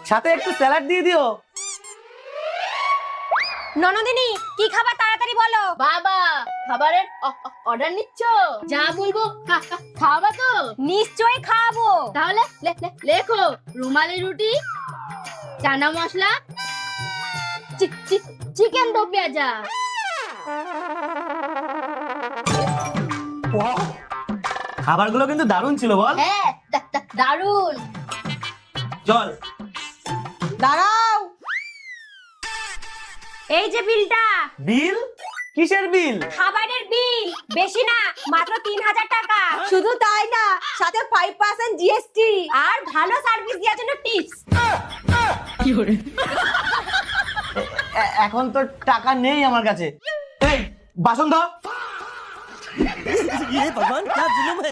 সাথে একটু স্যালাড দিয়ে দিও। ননদিনী কি খাবার তাড়াতাড়ি বলো। বাবা খাবারের অর্ডার নিচ্ছ? যা বলবো খাওয়াবা তো? নিশ্চয়ই খাওয়াবো। তাহলে লেখো রুমালি রুটি, চানা মশলা, চিকেন দো পেঁয়াজা। খাবারগুলো কিন্তু দারুণ ছিল বল। হ্যাঁ দারুন। চল। দাঁড়াও, এই যে বিলটা। বিল? কিসের বিল? খাবারের বিল, বেশি না, মাত্র 3000 টাকা। শুধু তাই না, সাথে 5% জিএসটি আর ভালো সার্ভিস দেওয়ার জন্য টিপস। এখন তো টাকা নেই আমার কাছে। এই বাসন ধর। ये भगवान क्या जुलुम है।